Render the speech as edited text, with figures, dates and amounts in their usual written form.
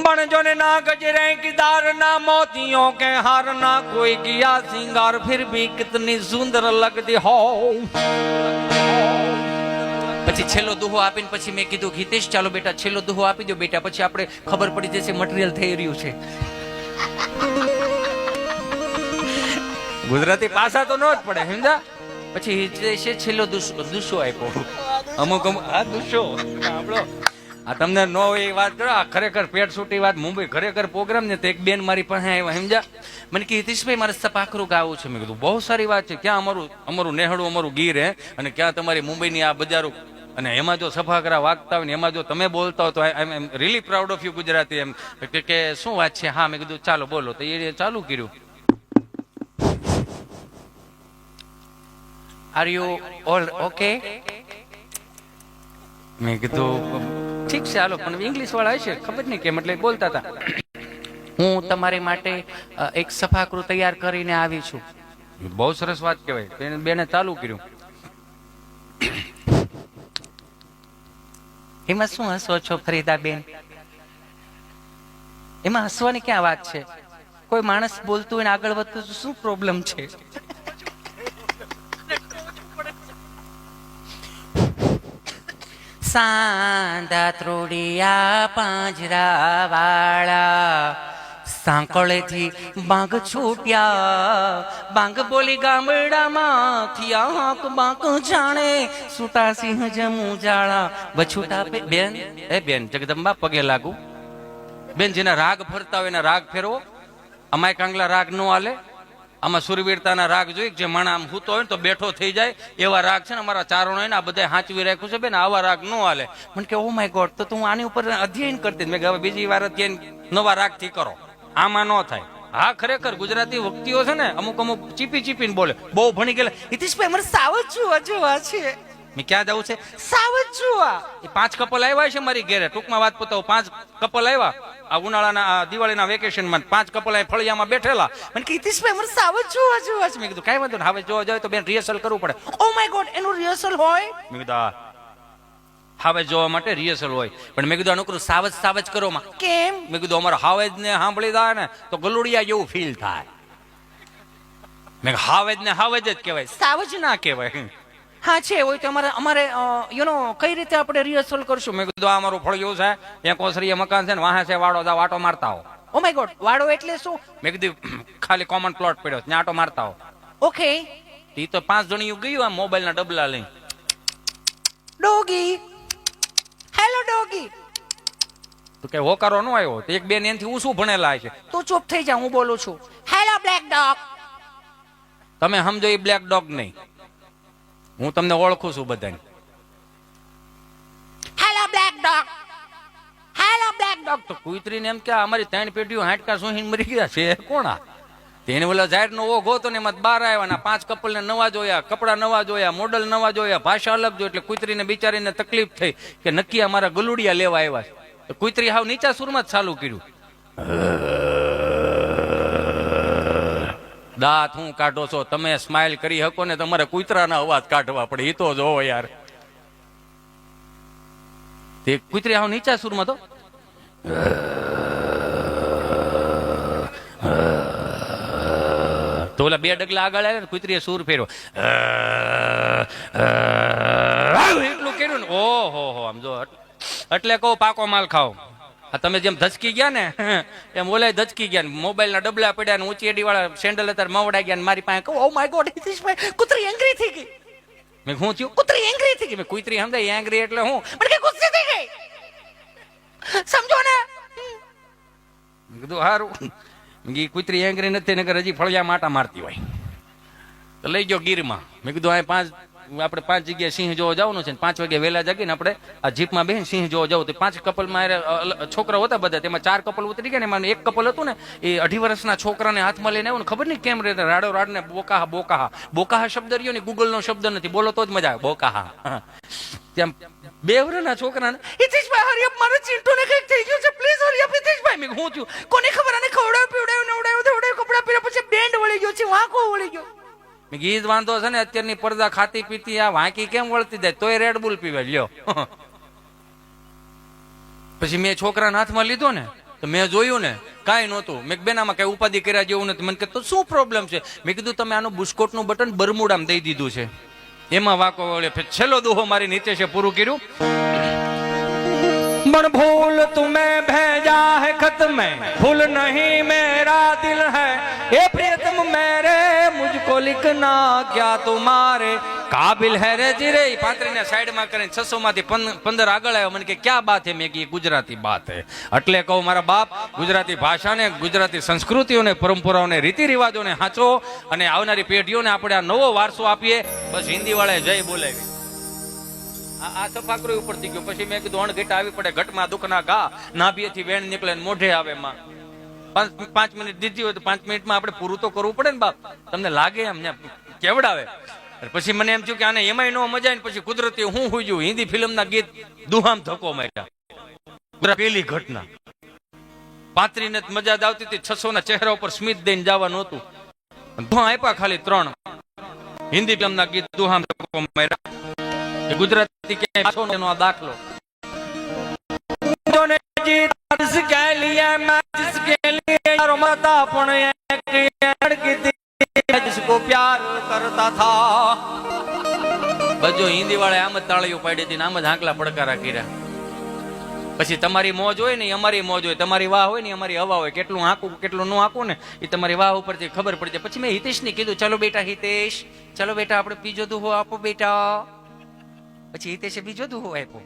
बणजो ने ना गजरे की दार ना मोतियों के हार ना कोई किया सिंगार फिर भी कितनी सुंदर लगती हो। પછી છેલ્લો દુહો આપીને પછી મેં કીધું હિતેશ ચાલો બેટા છેલ્લો દુહો આપી દો બેટા, પછી આપણે ખબર પડી જશે મટીરિયલ થઈ રહ્યું છે. ગુજરાતી પાસા તો ન જ પડે સમજા. પછી હિતેશે છેલ્લો દુસ્સો આપ્યો. અમુક આ દુસ્સો સાંભળો, આ તમને ન હોય એ વાત કરો. આ ખરેખર પેટ છૂટી વાત. મુંબઈ ખરેખર પ્રોગ્રામ ને તો એક બેન મારી પાસે આવ્યા સમજા. મને કે હિતેશભાઈ મારે સપાખરું ગાવું છે. મેં કીધું બહુ સારી વાત છે. ક્યાં અમારું નેહડું અમારું ગીર હે, અને ક્યાં તમારી મુંબઈની આ બજારો, અને એમાં જો સફાકરા વાગતા હોય ને એમાં જો તમે બોલતા હો તો I am really proud of you Gujarati. એમ કે શું વાત છે? હા. મેં કીધું ચાલો બોલો. તો એ ચાલુ કર્યું. Are you all okay? મેં કીધું ઠીક છે હાલો. પણ ઇંગ્લિશ વાળા હશે ખબર નહીં કેમ, એટલે બોલતા હતા હું તમારી માટે એક સફાકરું તૈયાર કરીને આવી છું. બહુ સરસ વાત કહેવાય. બેને ચાલુ કર્યું. એમાં શું હસો છો ફરીદાબેન? એમાં હસવાની ક્યાં વાત છે? કોઈ માણસ બોલતું હોય ને આગળ વધતું શું પ્રોબ્લેમ છે? સાંધા ત્રોડિયા પાંજરા વાળા, સાંકળેથી બાંગ છૂટ્યા, બાંગ બોલી ગામડામાં આંક બાંક જાણે, સુટા સિંહ જમુ જાળા બછુટા બેન. એ બેન જગદંબા પગે લાગુ. બેન જેના રાગ ફરતા હોય એના રાગ ફેરવો. અમાય કાંગલા રાગ નો હાલે. આમાં સુરવીરતાના રાગ જોઈ જે માણા આમ હૂતો હોય ને તો બેઠો થઈ જાય એવા રાગ છે ને અમારા ચારણો હોય ને આ બધા હાંચવી રાખ્યું છે બેન. આવા રાગ નો હાલે. મને કે ઓ માય ગોડ, તો હું આની ઉપર અધ્યયન કરતી. મેં હવે બીજી વાર અધ્યયન નવા રાગ થી કરો, આમાં ન થાય. હા ખરેખર ગુજરાતી વક્તિઓ છે ને અમુક ચીપી ચીપીને બોલે. બહુ ભણી ગયેલા. હિતેશભાઈ અમારે સાવજ જોવા છે. મેં ક્યાં જવું છે? સાવજ જોવા. એ 5 કપલ આવ્યા છે મારી ઘેરે. ટૂંકમાં વાત પતાવું. 5 કપલ આવ્યા આ ઉનાળાના દિવાળીના વેકેશનમાં. 5 કપલ અહીં ફળિયામાં બેઠેલા. મને કે હિતેશભાઈ અમારે સાવજ જોવા છે. મેં કીધું કાંઈ વાંધો ને, હવે જોવા જાય તો બેન રિહર્સલ કરવું પડે. ઓ માય ગોડ, એનું રિહર્સલ હોય? મેં કીધું હાવે જોવા માટે રિહર્સલ હોય. પણ મેં કીધું અનુકૂળ સાવજ કરો માં. કેમ? મેં કીધું અમારે હાવેજ ને સાંભળી જાય ને તો ગલુડિયા જેવું ફીલ થાય. મેં હાવેજ ને હાવેજ જ કહેવાય, સાવજ ના કહેવાય. હા છે હોય તો અમારે યુ નો કઈ રીતે આપણે રિહર્સલ કરશું? મેં કીધું આ અમારું ફળિયું છે, એક ઓસરીય મકાન છે ને વાહે છે વાડો જાવ આટો મારતા હો. ઓ માય ગોડ, વાડો એટલે શું? મેં કીધું ખાલી કોમન પ્લોટ પડ્યો છે આટો મારતા હો. ઓકે. એ તો 5 જણિયું ગયું આ મોબાઈલ ના ડબલા લઈને. Doggy, hello doggy. તો કે હોકારો નો આવ્યો. તો એક બેન એનથી હું શું ભણેલા છે. તું ચૂપ થઈ જા, હું બોલું છું. Hello black dog. તમે સમજો એ બ્લેક ડોગ નહીં, હું તમને ઓળખું છું બધાને. Hello black dog, hello black dog. તો કુતરીને એમ કે અમારી 3 પેઢીઓ હાડકા સોહીને મરી ગયા છે કોણા? તેને ઓલા જાહેર નો ઓઘ હતો ને એમાં 12 આવ્યા ને 5 કપલ ને નવા જોયા, કપડા નવા જોયા, મોડલ નવા જોયા, ભાષા અલગ જોઈ. એટલે કુતરીને બિચારીને તકલીફ થઈ કે નક્કી અમારા ગલુડિયા લેવા આવ્યા છે. તો કુતરી હાવ નીચા સુરમાં જ ચાલુ કર્યું. દાંત હું કાઢો છો તમે? સ્માઇલ કરી શકો ને તમારે કુતરાના અવાજ કાઢવા પડે. એ તો જોવો યાર. તે કુતરી હાવ નીચા સુરમાં તો ઓલા 2 ડગલા આગળ આવ્યા ને કુતરીએ સૂર ફેરવો એટલું કર્યું ને. ઓહો હો, આમ જો એટલે કહું પાકો માલ ખાઓ. તમે જેમ ધચકી ગયા ને એમ ઓલા ધચકી ગયા. મોબાઈલ ના ડબલા પડ્યા ને ઊંચી એડી વાળા સેન્ડલ અત્યારે મવડાઈ ગયા. મારી પાસે કહું ઓ માય ગોડ હિતેશભાઈ કુતરી એંગ્રી થઈ ગઈ. મેં શું થયું? કુતરી એંગ્રી થઈ ગઈ. મેં કુતરી સમજાય એંગ્રી એટલે હું? મને કે ગુસ્સે થઈ ગઈ સમજો ને. મેં કીધું હારું. કુતરી એંગ્રી નથી નકર હજી ફળિયા માટા મારતી હોય. તો લઈ ગયો ગીરમાં. મેં કીધું આ આપણે 5 જગ્યાએ સિંહ જોવા જવાનું છે. 5 વાગે વહેલા જાગીને આપણે આ જીપમાં બેસીને સિંહ જોવા જવું. 5 કપલમાં છોકરા હતા બધા. તેમાં 4 કપલ ઉતરી ગયા ને એમાં એક કપલ હતું ને એ 2.5 વર્ષના છોકરાને હાથમાં લઈને આવ્યું ને ખબર નહીં કેમ રહેતા રાડો રાડને બોકાહા બોકાહા. બોકાહા શબ્દ રહ્યો ને ગૂગલ નો શબ્દ નથી, બોલો તો જ મજા આવે. બોકાહા. ત્યાં 2 વર્ષના છોકરાને હિતેશભાઈ હરી અપ મારો ચિંટુને કંઈક થઈ ગયું છે પ્લીઝ હરી અપ હિતેશભાઈ. મેં શું થયું? કોને ખબર? આને ખવડાવ્યું પીવડાવ્યું નવડાવ્યું કપડા પહેર્યા પછી બેન્ડ વળી ગયો છે, વાંકો વળી ગયો. ગીત વાંધો છે ને અત્યારની પડદા ખાતી પીતી આ વાંકી કેમ વળતી જાય તોય રેડબુલ પીવે લ્યો. પછી મેં છોકરાના હાથમાં લીધો ને તો તો મેં જોયું ને કાંઈ નહોતું. મેં કીધું, બેન આમાં કઈ ઉપાધિ કર્યા જેવું નથી. મને કીધું શું પ્રોબ્લેમ છે? મેં કીધું તમે આનું બુસ્કોટનું બટન બરમુડામાં દઈ દીધું છે. એમાં વાકો વળે. છેલ્લો દોહો મારી નીચે પૂરું કર્યું. પણ ભૂલ તુમે ભેજા હે ખત મેં, ભૂલ નહીં મેરા દિલ હૈ, એ પ્રિયતમ મેરે મુझको लिखना क्या तुम्हारे કાબિલ હે રે જીરે. પાત્રીને સાઈડમાં કરીને 600 માંથી 15 આગળ આવ્યો. મને કે ક્યાં બાત હે? મેં કીધું ગુજરાતી બાત હે. એટલે કહું મારા બાપ, ગુજરાતી ભાષાને, ગુજરાતી સંસ્કૃતિઓને, પરંપરાઓને, રીતિ રિવાજોને હાચો અને આવનારી પેઢીઓને આપણે આ નવો વારસો આપીએ. બસ હિન્દી વાળાએ જય બોલાવી. આ સફાકરો ઉપરથી ગયો. પછી મેં કીધું અણઘટ આવી પડે, ઘટમાં દુખના ઘા, નાભીએથી વેણ નીકળે મોઢે આવે માં. 5 મિનિટ દીધી હોય તો 5 મિનિટમાં આપણે પૂરું તો કરવું પડે ને બાપ. તમને લાગે એમ કેવડાવે. પછી મને એમ થયું કે આને એમાંય નો મજા આવે. પછી કુદરતી હું હોઈ ગયું. હિન્દી ફિલ્મના ગીત દુહામ ધક્કો માર્યા. પેલી ઘટના પાત્રીને મજા જ આવતી હતી. 600 ના ચહેરા ઉપર સ્મિત દઈને જવાનું હતું. દુહા આપ્યા ખાલી 3 હિન્દી ફિલ્મના ગીત દુહામ ધક્કો માર્યા. ગુજરાતી ક્યાંય નો દાખલો. जिसके लिए मैं जिसके लिए रमता जिसको प्यार करता था. બજો હિન્દી વાળા આમ જ તાળીઓ પાડી હતી, આમ જ હાંકલા પડકારા કર્યા. પછી તમારી મોજ હોય ને અમારી મોજ હોય, તમારી વાહ હોય ને અમારી હવા હોય. કેટલું હાંકું કેટલું ન હાંકું ને એ તમારી વાહ ઉપરથી ખબર પડી જાય. પછી મેં હિતેશને કીધું, ચલો બેટા હિતેશ, ચલો બેટા આપણે બીજો દુહો આપો બેટા. પછી હિતેશે બીજો દુહો આપ્યો.